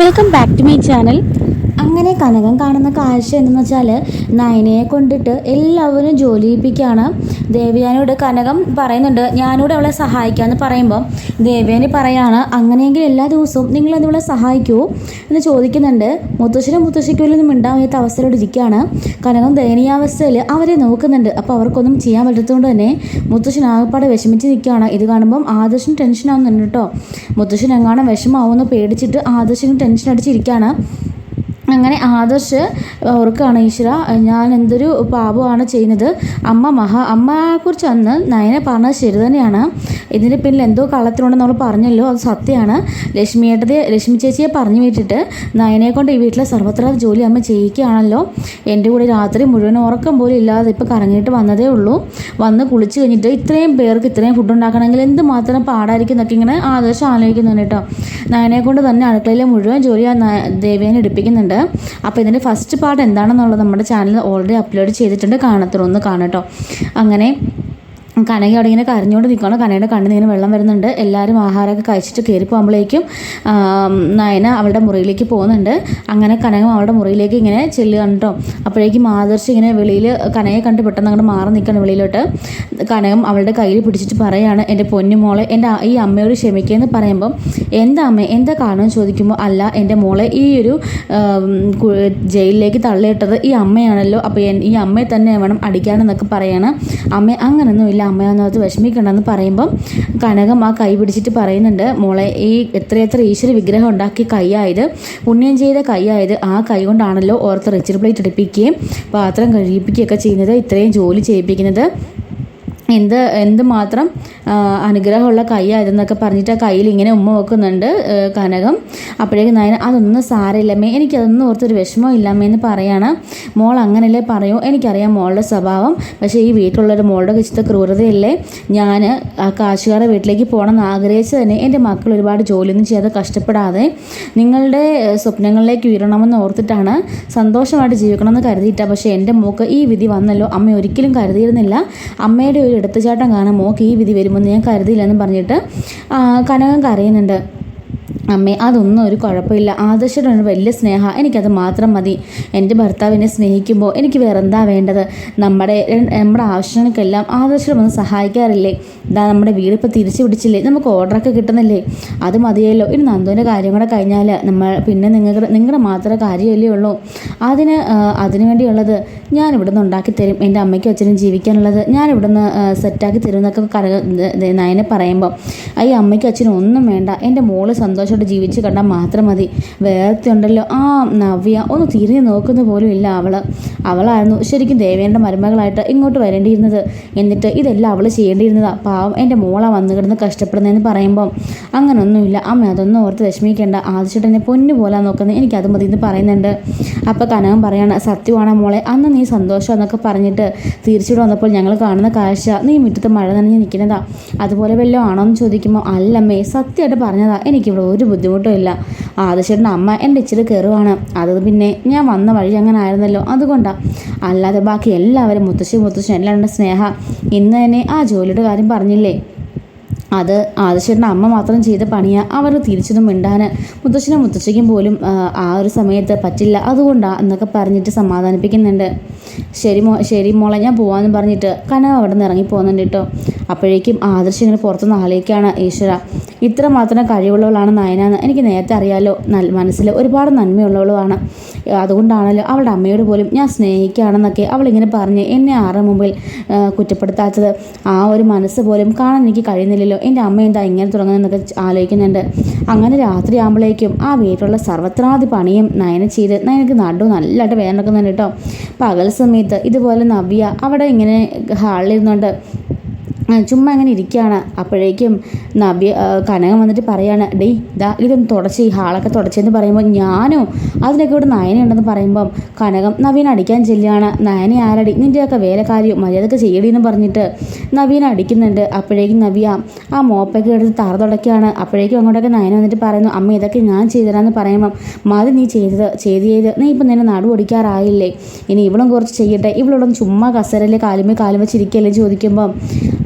Welcome back to my channel. അങ്ങനെ കനകം കാണുന്ന കാഴ്ച എന്തെന്ന് വെച്ചാൽ നയനയെ കൊണ്ടിട്ട് എല്ലാവരും ജോലി ചെയ്യിപ്പിക്കുകയാണ്. ദേവയാനിയോട് കനകം പറയുന്നുണ്ട് ഞാനിവിടെ അവളെ സഹായിക്കാമെന്ന് പറയുമ്പോൾ ദേവയാനി പറയാണ് അങ്ങനെയെങ്കിൽ എല്ലാ ദിവസവും നിങ്ങളെന്ന് ഇവളെ സഹായിക്കുമോ എന്ന് ചോദിക്കുന്നുണ്ട്. മുത്തശ്ശനും മുത്തശ്ശിക്കൊന്നും മിണ്ടാവാത്ത അവസ്ഥയിലോട് ഇരിക്കുകയാണ്. കനകം ദയനീയാവസ്ഥയിൽ അവരെ നോക്കുന്നുണ്ട്. അപ്പോൾ അവർക്കൊന്നും ചെയ്യാൻ പറ്റാത്തതുകൊണ്ട് തന്നെ മുത്തശ്ശൻ ആകപ്പാടെ വിഷമിച്ച് നിൽക്കുകയാണ്. ഇത് കാണുമ്പം ആദർശന് ടെൻഷനാവുന്നുണ്ട് കേട്ടോ. മുത്തശ്ശൻ എങ്ങാനും വിഷമാവുമെന്ന് പേടിച്ചിട്ട് ആദർശന് ടെൻഷൻ അടിച്ചിരിക്കുകയാണ്. അങ്ങനെ ആദർശ് ഓർക്കുകയാണ് ഈശ്വര ഞാൻ എന്തൊരു പാപമാണ് ചെയ്യുന്നത്. അമ്മയെക്കുറിച്ച് അന്ന് നയനെ പറഞ്ഞത് ശരി തന്നെയാണ്. ഇതിന് പിന്നിൽ എന്തോ കള്ളത്തിനുണ്ടെന്ന് നമ്മൾ പറഞ്ഞല്ലോ, അത് സത്യമാണ്. ലക്ഷ്മി ചേച്ചിയെ പറഞ്ഞു വിട്ടിട്ട് നയനെ കൊണ്ട് ഈ വീട്ടിലെ സർവത്ര ജോലി അമ്മ ചെയ്യിക്കുകയാണല്ലോ. എൻ്റെ കൂടെ രാത്രി മുഴുവൻ ഉറക്കം പോലും ഇല്ലാതെ ഇപ്പോൾ കറങ്ങിയിട്ട് വന്നതേ ഉള്ളൂ. വന്ന് കുളിച്ച് കഴിഞ്ഞിട്ട് ഇത്രയും പേർക്ക് ഇത്രയും ഫുഡ് ഉണ്ടാക്കണമെങ്കിൽ എന്തുമാത്രം പാടായിരിക്കും എന്നൊക്കെ ഇങ്ങനെ ആദർശം ആലോചിക്കുന്നുണ്ട് കേട്ടോ. നയനെ കൊണ്ട് തന്നെ അടുക്കളയിലെ മുഴുവൻ ജോലി ദേവേനെ എടുപ്പിക്കുന്നുണ്ട്. അപ്പോൾ ഇതിൻ്റെ ഫസ്റ്റ് പാർട്ട് എന്താണെന്നുള്ളത് നമ്മുടെ ചാനലിൽ ഓൾറെഡി അപ്ലോഡ് ചെയ്തിട്ടുണ്ട്. കാണത്തുള്ളൂ കാണട്ടോ. അങ്ങനെ കനക അവിടെ ഇങ്ങനെ കരഞ്ഞുകൊണ്ട് നിൽക്കണം. കനയുടെ കണ്ണിൽ ഇങ്ങനെ വെള്ളം വരുന്നുണ്ട്. എല്ലാവരും ആഹാരമൊക്കെ കഴിച്ചിട്ട് കയറി പോകുമ്പോഴേക്കും നയന അവളുടെ മുറിയിലേക്ക് പോകുന്നുണ്ട്. അങ്ങനെ കനകം അവളുടെ മുറിയിലേക്ക് ഇങ്ങനെ ചെല്ലുകയാണ് കേട്ടോ. അപ്പോഴേക്കും ആദർശ് ഇങ്ങനെ വെളിയിൽ കനകയെ കണ്ട് പെട്ടെന്ന് അങ്ങോട്ട് മാറി നിൽക്കണം വെളിയിലോട്ട്. കനകം അവളുടെ കയ്യിൽ പിടിച്ചിട്ട് പറയുകയാണ് എൻ്റെ പൊന്നു മോളെ എൻ്റെ ഈ അമ്മയോട് ക്ഷമിക്കുകയെന്ന് പറയുമ്പം എന്താ അമ്മ എന്താ കാരണം ചോദിക്കുമ്പോൾ അല്ല എൻ്റെ മോളെ ഈ ഒരു ജയിലിലേക്ക് തള്ളിയിട്ടത് ഈ അമ്മയാണല്ലോ. അപ്പോൾ ഈ അമ്മയെ തന്നെ വേണം അടിക്കാനെന്നൊക്കെ പറയാണ്. അമ്മ അങ്ങനൊന്നുമില്ല അമ്മയൊന്നത് വിഷമിക്കണ്ടെന്ന് പറയുമ്പം കനകം ആ കൈ പിടിച്ചിട്ട് പറയുന്നുണ്ട് മോളെ ഈ എത്രയെത്ര ഈശ്വര വിഗ്രഹം ഉണ്ടാക്കി കൈയായത് പുണ്യം ചെയ്ത കൈയായത് ആ കൈ കൊണ്ടാണല്ലോ ഓർത്ത് റിച്ചർ പ്ലേറ്റ് എടുപ്പിക്കുകയും പാത്രം കഴിപ്പിക്കുകയൊക്കെ ചെയ്യുന്നത്, ഇത്രയും ജോലി ചെയ്യിപ്പിക്കുന്നത് എന്തുമാത്രം അനുഗ്രഹമുള്ള കൈയായിരുന്നൊക്കെ പറഞ്ഞിട്ട് ആ കയ്യിൽ ഇങ്ങനെ ഉമ്മ വെക്കുന്നുണ്ട് കനകം. അപ്പോഴേക്കും നയന അതൊന്നും സാരമില്ലമ്മേ എനിക്കതൊന്നും ഓർത്തൊരു വിഷമം ഇല്ലമ്മേ എന്ന് പറയാണ്. മോൾ അങ്ങനെയല്ലേ പറയൂ, എനിക്കറിയാം മോളുടെ സ്വഭാവം. പക്ഷേ ഈ വീട്ടിലുള്ളൊരു മോളുടെ വിശുദ്ധ ക്രൂരതയല്ലേ. ഞാൻ ആ കാശുകാരുടെ വീട്ടിലേക്ക് പോകണമെന്ന് ആഗ്രഹിച്ച് തന്നെ എൻ്റെ മക്കൾ ഒരുപാട് ജോലിയൊന്നും ചെയ്യാതെ കഷ്ടപ്പെടാതെ നിങ്ങളുടെ സ്വപ്നങ്ങളിലേക്ക് ഉയരണമെന്ന് ഓർത്തിട്ടാണ് സന്തോഷമായിട്ട് ജീവിക്കണമെന്ന് കരുതിയിട്ടാണ്. പക്ഷേ എൻ്റെ മോക്ക് ഈ വിധി വന്നല്ലോ. അമ്മ ഒരിക്കലും കരുതിയിരുന്നില്ല അമ്മയുടെ ഒരു എടുത്തുചാട്ടം കാണാൻ മോക്ക് ഈ വിധി വരുമെന്ന് ഞാൻ കരുതിയില്ലെന്ന് പറഞ്ഞിട്ട് കനകം കരയുന്നുണ്ട്. അമ്മേ അതൊന്നും ഒരു കുഴപ്പമില്ല, ആദർശയുടെ വലിയ സ്നേഹം എനിക്കത് മാത്രം മതി. എൻ്റെ ഭർത്താവിനെ സ്നേഹിക്കുമ്പോൾ എനിക്ക് വേറെ എന്താ വേണ്ടത്. നമ്മുടെ ആവശ്യങ്ങൾക്കെല്ലാം ആദർശം വന്ന് സഹായിക്കാറില്ലേ. ഇതാ നമ്മുടെ വീടിപ്പോൾ തിരിച്ചു പിടിച്ചില്ലേ, നമുക്ക് ഓർഡറൊക്കെ കിട്ടുന്നില്ലേ, അത് മതിയല്ലോ. ഇനി നന്ദുവിൻ്റെ കാര്യം കൂടെ കഴിഞ്ഞാൽ നമ്മൾ പിന്നെ നിങ്ങളുടെ മാത്രമേ കാര്യമല്ലേ ഉള്ളൂ. അതിനു വേണ്ടിയുള്ളത് ഞാൻ ഇവിടുന്ന് ഉണ്ടാക്കി തരും. എൻ്റെ അമ്മയ്ക്കും അച്ഛനും ജീവിക്കാനുള്ളത് ഞാൻ ഇവിടുന്ന് സെറ്റാക്കി തരും എന്നൊക്കെ നയനെ പറയുമ്പോൾ ഈ അമ്മയ്ക്കും അച്ഛനും ഒന്നും വേണ്ട, എൻ്റെ മോള് സന്തോഷമായിട്ട് ജീവിച്ച് കണ്ടാൽ മാത്രം മതി. വേറെ ഉണ്ടല്ലോ ആ നവ്യ ഒന്ന് തിരിഞ്ഞ് നോക്കുന്ന പോലും ഇല്ല. അവളായിരുന്നു ശരിക്കും ദേവേൻ്റെ മരുമകളായിട്ട് ഇങ്ങോട്ട് വരേണ്ടിയിരുന്നത്. എന്നിട്ട് ഇതെല്ലാം അവൾ ചെയ്യേണ്ടിയിരുന്നതാണ്. പാവം എൻ്റെ മോളാ വന്നു കിടന്ന് കഷ്ടപ്പെടുന്നതെന്ന് പറയുമ്പം അങ്ങനൊന്നുമില്ല അമ്മ, അതൊന്നും ഓർത്ത് വിഷമിക്കേണ്ട. ആദ്യമായിട്ട് എന്നെ പൊന്നു പോലെ നോക്കുന്നത്, എനിക്കത് മതി എന്ന് പറയുന്നുണ്ട്. അപ്പോൾ കനകം പറയാണ് സത്യമാണോ മോളെ, അന്ന് നീ സന്തോഷം എന്നൊക്കെ പറഞ്ഞിട്ട് തിരിച്ചിട്ട് വന്നപ്പോൾ ഞങ്ങൾ കാണുന്ന കാഴ്ച നീ മുറ്റത്ത് മഴ നനഞ്ഞ് നിൽക്കുന്നതാ, അതുപോലെ വല്ലതും ആണോ എന്ന് ചോദിക്കുമ്പോൾ അല്ലമ്മേ സത്യമായിട്ട് പറഞ്ഞതാ, എനിക്കിവിടെ ഒരു ബുദ്ധിമുട്ടും ഇല്ല. ആദർശേട്ടൻ്റെ അമ്മ എൻ്റെ ഇച്ചിരി കയറുവാണ്, അത് പിന്നെ ഞാൻ വന്ന വഴി അങ്ങനെ ആയിരുന്നല്ലോ അതുകൊണ്ടാണ്. അല്ലാതെ ബാക്കി എല്ലാവരും മുത്തശ്ശൻ എല്ലാവരുടെ സ്നേഹം. ഇന്ന് തന്നെ ആ ജോലിയുടെ കാര്യം പറഞ്ഞില്ലേ, അത് ആദർശേട്ടൻ്റെ അമ്മ മാത്രം ചെയ്ത പണിയാണ്. അവർ തിരിച്ചൊന്നും മിണ്ടാൻ മുത്തശ്ശനും മുത്തശ്ശിക്കും പോലും ആ ഒരു സമയത്ത് പറ്റില്ല, അതുകൊണ്ടാണ് എന്നൊക്കെ പറഞ്ഞിട്ട് സമാധാനിപ്പിക്കുന്നുണ്ട്. ശരി മോളെ ഞാൻ പോകാമെന്ന് പറഞ്ഞിട്ട് കനക അവിടെ നിന്ന് ഇറങ്ങി പോകുന്നുണ്ട് കേട്ടോ. അപ്പോഴേക്കും ആദർശം ഇങ്ങനെ പുറത്തുനിന്ന് ആലോചിക്കുകയാണ്, ഈശ്വര ഇത്ര മാത്രം കഴിവുള്ളവളാണ് നയനാന്ന് എനിക്ക് നേരത്തെ അറിയാലോ. മനസ്സിൽ ഒരുപാട് നന്മയുള്ളവളുമാണ്, അതുകൊണ്ടാണല്ലോ അവളുടെ അമ്മയോട് പോലും ഞാൻ സ്നേഹിക്കുകയാണെന്നൊക്കെ അവളിങ്ങനെ പറഞ്ഞ് എന്നെ ആരുടെ മുമ്പിൽ കുറ്റപ്പെടുത്താത്തത്. ആ ഒരു മനസ്സ് പോലും കാണാൻ എനിക്ക് കഴിയുന്നില്ലല്ലോ. എൻ്റെ അമ്മ എന്താ ഇങ്ങനെ തുടങ്ങുന്നതെന്നൊക്കെ ആലോചിക്കുന്നുണ്ട്. അങ്ങനെ രാത്രി ആകുമ്പോഴേക്കും ആ വീട്ടിലുള്ള സർവത്രാതി പണിയും നയന ചെയ്ത് നയനക്ക് നടു നല്ലതായിട്ട് വേദനിക്കുന്നുണ്ട് കേട്ടോ. പകൽ സമയത്ത് ഇതുപോലെ നവ്യ അവിടെ ഇങ്ങനെ ഹാളിലിരുന്നുണ്ട് ചുമ്മാ അങ്ങനെ ഇരിക്കുകയാണ്. അപ്പോഴേക്കും കനകം വന്നിട്ട് പറയാണ് ഇതൊന്ന് തുടച്ച് ഈ ഹാളൊക്കെ തുടച്ചെന്ന് പറയുമ്പോൾ ഞാനോ അതിനൊക്കെ ഇവിടെ നയനയുണ്ടെന്ന് പറയുമ്പം കനകം നവീനെ അടിക്കാൻ ചെല്ലുകയാണ്. നയനെ ആരടി, നിൻ്റെയൊക്കെ വേലക്കാരിയോ മര്യാദക്ക് ചെയ്യടിയെന്ന് പറഞ്ഞിട്ട് നവീനെ അടിക്കുന്നുണ്ട്. അപ്പോഴേക്കും നവ്യ ആ മോപ്പൊക്കെ എടുത്ത് തറ തുടക്കുകയാണ്. അപ്പോഴേക്കും അങ്ങോട്ടൊക്കെ നയന വന്നിട്ട് പറയുന്നു അമ്മ ഇതൊക്കെ ഞാൻ ചെയ്തരാന്ന് പറയുമ്പം മതി നീ ചെയ്ത് നീ ഇപ്പം നിന്നെ നടു ഓടിക്കാറായില്ലേ, ഇനി ഇവളും കുറച്ച് ചെയ്യട്ടെ, ഇവളോടൊന്ന് ചുമ്മാ കസരല്ലേ കാലുമേ കാലും വെച്ചിരിക്കല്ലേ ചോദിക്കുമ്പം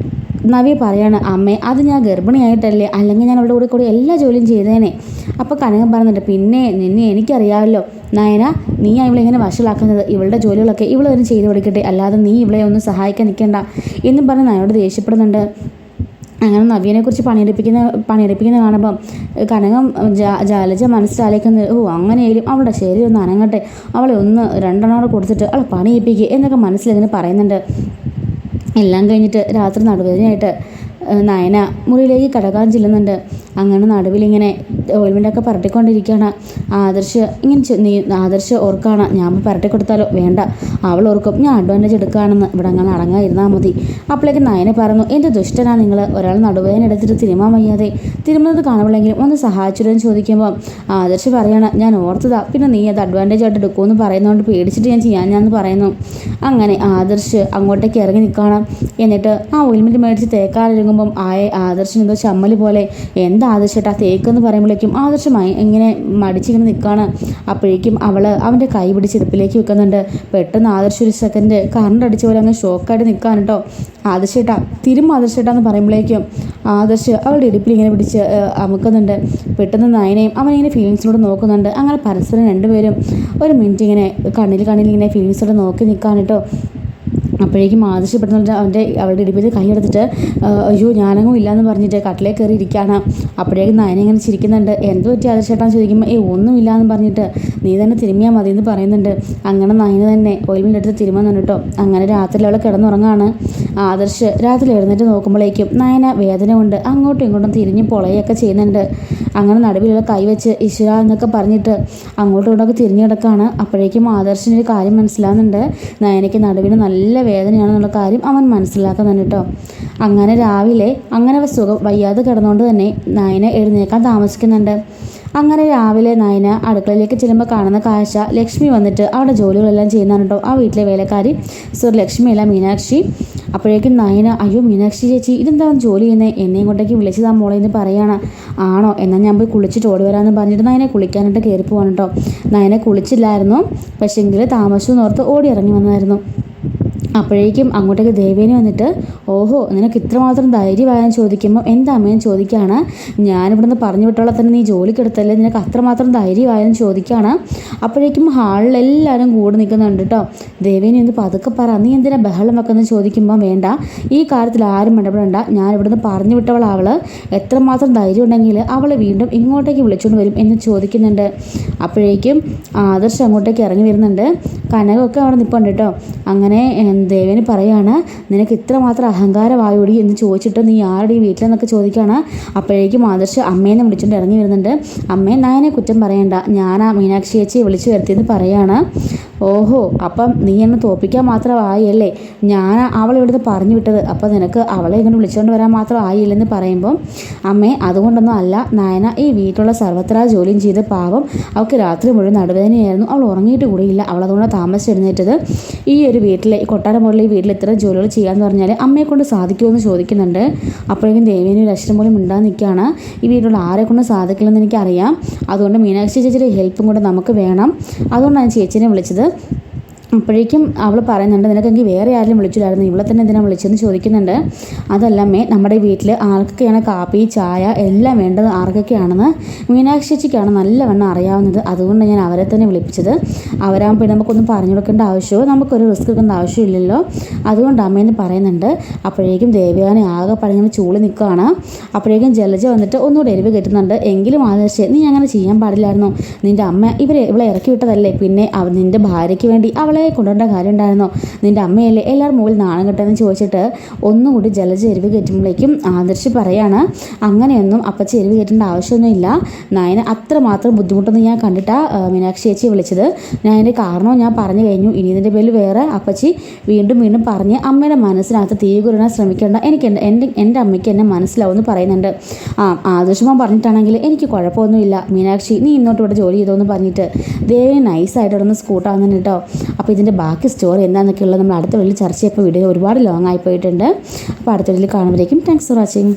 നവ്യ പറയാണ്, അമ്മേ അത് ഞാൻ ഗർഭിണിയായിട്ടല്ലേ, അല്ലെങ്കിൽ ഞാൻ അവളുടെ കൂടെ എല്ലാ ജോലിയും ചെയ്തേനെ. അപ്പോൾ കനകം പറയുന്നുണ്ട്, പിന്നെ നിന്നെ എനിക്കറിയാമല്ലോ നയന, നീ ഇവളെ ഇങ്ങനെ വഷളാക്കുന്നത്, ഇവളുടെ ജോലികളൊക്കെ ഇവൾ തന്നെ ചെയ്തു കൊടുക്കട്ടെ, അല്ലാതെ നീ ഇവളെ ഒന്ന് സഹായിക്കാൻ നിൽക്കേണ്ട എന്നും പറഞ്ഞ് നയനോട് ദേഷ്യപ്പെടുന്നുണ്ട്. അങ്ങനെ നവ്യനെക്കുറിച്ച് പണിയെടുപ്പിക്കുന്ന കാണുമ്പം കനകം ജലജ മനസ്സിലാലേക്കുന്നത്, അങ്ങനെയായാലും അവളുടെ ശരി ഒന്ന് അനങ്ങട്ടെ, അവളെ ഒന്ന് രണ്ടെണ്ണോടെ കൊടുത്തിട്ട് അവളെ പണിയിപ്പിക്കുക എന്നൊക്കെ മനസ്സിലിങ്ങനെ പറയുന്നുണ്ട്. എല്ലാം കഴിഞ്ഞിട്ട് രാത്രി നടുവേദനയായിട്ട് നയന മുറിയിലേക്ക് കിടക്കാൻ ചെല്ലുന്നുണ്ട്. അങ്ങനെ നടുവിലിങ്ങനെ ഓയിൽമെൻ്റൊക്കെ പരട്ടിക്കൊണ്ടിരിക്കുകയാണ്. ആദർശ് ഓർക്കാണ്, ഞാൻ പരട്ടി കൊടുത്താലോ, വേണ്ട, അവൾ ഓർക്കും ഞാൻ അഡ്വാൻറ്റേജ് എടുക്കുകയാണെന്ന്, ഇവിടെ അങ്ങനെ അടങ്ങാതിരുന്നാൽ മതി. അപ്പോഴേക്ക് നയന പറഞ്ഞു, എന്ത് ദുഷ്ടനാ നിങ്ങൾ, ഒരാൾ നടുവേദന എടുത്തിട്ട് തിരുമാൻ വയ്യാതെ തിരുമുന്നത് കാണുമ്പോഴെങ്കിലും ഒന്ന് സഹായിച്ചില്ലെന്ന് ചോദിക്കുമ്പോൾ ആദർശ് പറയാണ്, ഞാൻ ഓർത്തതാ, പിന്നെ നീ അത് അഡ്വാൻറ്റേജ് ആയിട്ട് എടുക്കുമെന്ന് പറയുന്നതുകൊണ്ട് പേടിച്ചിട്ട് ഞാൻ പറയുന്നു. അങ്ങനെ ആദർശ് അങ്ങോട്ടേക്ക് ഇറങ്ങി നിൽക്കുകയാണ്. എന്നിട്ട് ആ ഓയിൽമെൻറ്റ് മേടിച്ച് തേക്കാനിറങ്ങുമ്പം ആദർശിന് എന്തോ ചമ്മൽ പോലെ, എന്താ ആദർശേട്ടാ തേക്കെന്ന് പറയുമ്പോഴേക്കും ആദർശമായി ഇങ്ങനെ മടിച്ചിങ്ങനെ നിൽക്കുകയാണ്. അപ്പോഴേക്കും അവൻ്റെ കൈ പിടിച്ച് ഇടുപ്പിലേക്ക് വെക്കുന്നുണ്ട്. പെട്ടെന്ന് ആദർശ് ഒരു സെക്കൻഡ് കറണ്ട് അടിച്ച പോലെ അങ്ങ് ഷോക്കായിട്ട് നിൽക്കാൻ കേട്ടോ. ആദർശേട്ടാ എന്ന് പറയുമ്പോഴേക്കും ആദർശ് അവളുടെ ഇടുപ്പിൽ ഇങ്ങനെ പിടിച്ച് അമുക്കുന്നുണ്ട്. പെട്ടെന്ന് നയനയും അവനിങ്ങനെ ഫീലിങ്സിനോട് നോക്കുന്നുണ്ട്. അങ്ങനെ പരസ്പരം രണ്ടുപേരും ഒരു മിനിറ്റ് ഇങ്ങനെ കണ്ണിൽ ഇങ്ങനെ ഫീലിങ്സോട് നോക്കി നിൽക്കാൻ കേട്ടോ. അപ്പോഴേക്കും ആദർശപ്പെടുന്ന അവളുടെ ഇടുപ്പിൽ കൈയെടുത്തിട്ട് അയ്യോ ഞാനങ്ങും ഇല്ലയെന്ന് പറഞ്ഞിട്ട് കട്ടിലേക്ക് കയറി ഇരിക്കുകയാണ്. അപ്പോഴേക്കും നയന ഇങ്ങനെ ചിരിക്കുന്നുണ്ട്. എന്ത് പറ്റി ആദർശേട്ടാന്ന് ചോദിക്കുമ്പോൾ ഒന്നുമില്ലാന്ന് പറഞ്ഞിട്ട് നീ തന്നെ തിരുമ്മിയാൽ മതി എന്ന് പറയുന്നുണ്ട്. അങ്ങനെ നയന തന്നെ ഓയിൽമെൻ്റ് എടുത്ത് തിരുമുന്നുണ്ട് കേട്ടോ. അങ്ങനെ രാത്രി അവൾ കിടന്നുറങ്ങാണ്. ആദർശ് രാത്രി എഴുന്നേറ്റ് നോക്കുമ്പോഴേക്കും നയന വേദന കൊണ്ട് അങ്ങോട്ടും ഇങ്ങോട്ടും തിരിഞ്ഞ് പൊളയൊക്കെ ചെയ്യുന്നുണ്ട്. അങ്ങനെ നടുവിലുള്ള കൈവച്ച് ഈശ്വര എന്നൊക്കെ പറഞ്ഞിട്ട് അങ്ങോട്ടും ഇങ്ങോട്ടൊക്കെ തിരിഞ്ഞു കിടക്കുകയാണ്. അപ്പോഴേക്കും ആദർശിനൊരു കാര്യം മനസ്സിലാവുന്നുണ്ട്. നയനയ്ക്ക് നടുവിന് നല്ല വേദനയാണെന്നുള്ള കാര്യം അവൻ മനസ്സിലാക്കുന്നുണ്ട് കേട്ടോ. അങ്ങനെ രാവിലെ അങ്ങനെ വയ്യാതെ കിടന്നുകൊണ്ട് തന്നെ നയന എഴുന്നേക്കാൻ താമസിക്കുന്നുണ്ട്. അങ്ങനെ രാവിലെ നയന അടുക്കളയിലേക്ക് ചെല്ലുമ്പോൾ കാണുന്ന കാഴ്ച ലക്ഷ്മി വന്നിട്ട് അവിടെ ജോലികളെല്ലാം ചെയ്യുന്നതാണ് കേട്ടോ. ആ വീട്ടിലെ വേലക്കാരി ലക്ഷ്മിയല്ല മീനാക്ഷി. അപ്പോഴേക്കും നയന, അയ്യോ മീനാക്ഷി ചേച്ചി ഇതെന്താ ജോലി ചെയ്യുന്നത്, എന്നെ ഇങ്ങോട്ടേക്ക് വിളിച്ചതാ മോളെ എന്ന് പറയാണ്. ആണോ, എന്നാൽ ഞാൻ പോയി കുളിച്ചിട്ട് ഓടി വരാമെന്ന് പറഞ്ഞിട്ട് നയനെ കുളിക്കാനായിട്ട് കയറി പോവാണ് കേട്ടോ. നയനെ കുളിച്ചില്ലായിരുന്നു, പക്ഷേങ്കിൽ താമസിച്ചു ഓർത്ത് ഓടി ഇറങ്ങി വന്നായിരുന്നു. അപ്പോഴേക്കും അങ്ങോട്ടേക്ക് ദേവേനി വന്നിട്ട്, ഓഹോ നിനക്ക് ഇത്രമാത്രം ധൈര്യമായെന്ന് ചോദിക്കുമ്പോൾ എന്താ അമ്മയെന്ന് ചോദിക്കുകയാണ്. ഞാനിവിടുന്ന് പറഞ്ഞു വിട്ടോളെ തന്നെ നീ ജോലിക്കെടുത്തല്ലേ, നിനക്ക് അത്രമാത്രം ധൈര്യമായെന്ന് ചോദിക്കുകയാണ്. അപ്പോഴേക്കും ഹാളിൽ എല്ലാവരും കൂടി നിൽക്കുന്നുണ്ട് കേട്ടോ. ദേവേനി ഒന്ന് പതുക്കെ പറ, നീ എന്തിനാ ബഹളം വെക്കുന്നത് ചോദിക്കുമ്പോൾ വേണ്ട, ഈ കാര്യത്തിൽ ആരും ഇടപെടണ്ട, ഞാൻ ഇവിടുന്ന് പറഞ്ഞു വിട്ടവൾ അവൾ എത്രമാത്രം ധൈര്യം ഉണ്ടെങ്കിൽ അവളെ വീണ്ടും ഇങ്ങോട്ടേക്ക് വിളിച്ചുകൊണ്ട് വരും എന്ന് ചോദിക്കുന്നുണ്ട്. അപ്പോഴേക്കും ആദർശ് അങ്ങോട്ടേക്ക് ഇറങ്ങി വരുന്നുണ്ട്. കനകമൊക്കെ അവിടെ നിൽപ്പുണ്ട് കേട്ടോ. അങ്ങനെ ദേവേനി പറയാണ്, നിനക്ക് ഇത്രമാത്രം അഹങ്കാരമായോടി എന്ന് ചോദിച്ചിട്ട് നീ ആരുടെ ഈ വീട്ടിലെന്നൊക്കെ ചോദിക്കുകയാണ്. അപ്പോഴേക്കും ആദർശ് അമ്മേനെ വിളിച്ചുകൊണ്ട് ഇറങ്ങി വരുന്നുണ്ട്. അമ്മേ നയനെ കുറ്റം പറയണ്ട, ഞാൻ ആ മീനാക്ഷി ചേച്ചിയെ വിളിച്ചു വരുത്തിയെന്ന് പറയാണ്. ഓഹോ അപ്പം നീ എന്നെ തോൽപ്പിക്കാൻ മാത്രമായല്ലേ, ഞാൻ അവളെ ഇവിടുന്ന് പറഞ്ഞു വിട്ടത്, അപ്പോൾ നിനക്ക് അവളെ ഇങ്ങനെ വിളിച്ചുകൊണ്ട് വരാൻ മാത്രം ആയില്ലെന്ന് പറയുമ്പോൾ അമ്മേ അതുകൊണ്ടൊന്നും അല്ല, നയന ഈ വീട്ടിലുള്ള സർവത്ര ജോലിയും ചെയ്ത് പാവം അവൾക്ക് രാത്രി മുഴുവൻ നടുവേദനയായിരുന്നു, അവൾ ഉറങ്ങിയിട്ട് കൂടിയില്ല, അവൾ അതുകൊണ്ട് താമസിച്ചെഴുന്നേറ്റത്. ഈ ഒരു വീട്ടിലെ കൊട്ടാരം മുകളിൽ ഈ വീട്ടിൽ ഇത്ര ജോലികൾ ചെയ്യാമെന്ന് പറഞ്ഞാൽ അമ്മയെ കൊണ്ട് സാധിക്കുമെന്ന് ചോദിക്കുന്നുണ്ട്. അപ്പോഴേക്കും ദേവേനി ഒരു അക്ഷരം പോലും മിണ്ടാൻ നിൽക്കുകയാണ്. ഈ വീട്ടിലുള്ള ആരെ കൊണ്ട് സാധിക്കില്ലെന്ന് എനിക്കറിയാം, അതുകൊണ്ട് മീനാക്ഷി ചേച്ചിയുടെ ഹെൽപ്പും കൂടെ നമുക്ക് വേണം, അതുകൊണ്ടാണ് ചേച്ചിനെ വിളിച്ചത്. അപ്പോഴേക്കും അവൾ പറയുന്നുണ്ട്, നിനക്കെങ്കിൽ വേറെ ആരും വിളിച്ചില്ലായിരുന്നു, ഇവളെ തന്നെ എന്തിനാണ് വിളിച്ചതെന്ന് ചോദിക്കുന്നുണ്ട്. അതല്ലമ്മേ നമ്മുടെ വീട്ടിൽ ആർക്കൊക്കെയാണ് കാപ്പി ചായ എല്ലാം വേണ്ടത് ആർക്കൊക്കെയാണെന്ന് മീനാക്ഷി ചേച്ചിക്കാണ് നല്ലവണ്ണം അറിയാവുന്നത്, അതുകൊണ്ട് ഞാൻ അവരെ തന്നെ വിളിപ്പിച്ചത്. അവരാകുമ്പോൾ നമുക്കൊന്നും പറഞ്ഞു കൊടുക്കേണ്ട ആവശ്യമോ നമുക്കൊരു റിസ്ക് എടുക്കേണ്ട ആവശ്യമില്ലല്ലോ, അതുകൊണ്ട് അമ്മയെന്ന് പറയുന്നുണ്ട്. അപ്പോഴേക്കും ദേവയാനി ആകെ പഴങ്ങനെ ചൂളി നിൽക്കുകയാണ്. അപ്പോഴേക്കും ജലജ വന്നിട്ട് ഒന്നുകൂടെ എരിവ് കെട്ടുന്നുണ്ട്. എങ്കിലും ആദർശേ നീ അങ്ങനെ ചെയ്യാൻ പാടില്ലായിരുന്നു, നിൻ്റെ അമ്മ ഇവളെ ഇറക്കി വിട്ടതല്ലേ, പിന്നെ നിൻ്റെ ഭാര്യയ്ക്ക് വേണ്ടി അവളെ കൊണ്ടുവരേണ്ട കാര്യം ഉണ്ടായിരുന്നോ, നിൻ്റെ അമ്മയല്ലേ എല്ലാവരും മുകളിൽ നാണം കെട്ടെന്ന് ചോദിച്ചിട്ട് ഒന്നുകൂടി ജലജ എരിവ് കയറ്റുമ്പോഴേക്കും ആദർശ് പറയാണ്, അങ്ങനെയൊന്നും അപ്പച്ചി എരിവ് കയറ്റേണ്ട ആവശ്യമൊന്നുമില്ല, നയന അത്രമാത്രം ബുദ്ധിമുട്ടൊന്നും ഞാൻ കണ്ടിട്ടാ മീനാക്ഷി ചേച്ചിയെ വിളിച്ചത്, ഞാൻ അതിൻ്റെ കാരണവും ഞാൻ പറഞ്ഞു കഴിഞ്ഞു, ഇനി ഇതിൻ്റെ പേരിൽ വേറെ അപ്പച്ചി വീണ്ടും പറഞ്ഞ് അമ്മയുടെ മനസ്സിനകത്ത് തീ കുരുടാൻ ശ്രമിക്കേണ്ട, എനിക്ക് എൻ്റെ അമ്മയ്ക്ക് എന്നെ മനസ്സിലാവുമെന്ന് പറയുന്നുണ്ട്. ആദർശമോ പറഞ്ഞിട്ടാണെങ്കിൽ എനിക്ക് കുഴപ്പമൊന്നുമില്ല, മീനാക്ഷി നീ ഇന്നോട്ട് ഇവിടെ ജോലി ചെയ്തോന്ന് പറഞ്ഞിട്ട് ദേവനെ നൈസായിട്ട് ഇടന്ന് സ്കൂട്ടാവുന്നുണ്ട് കേട്ടോ. അപ്പോൾ ഇതിൻ്റെ ബാക്കി സ്റ്റോറി എന്താണെന്നൊക്കെയുള്ളത് നമ്മൾ അടുത്ത വീട്ടിൽ ചർച്ച ചെയ്യപ്പോൾ വീഡിയോ ഒരുപാട് ലോങ് ആയി പോയിട്ടുണ്ട്. അപ്പോൾ അടുത്ത വീട്ടിൽ കാണുമ്പോഴേക്കും താങ്ക്സ് ഫോർ വാച്ചിങ്.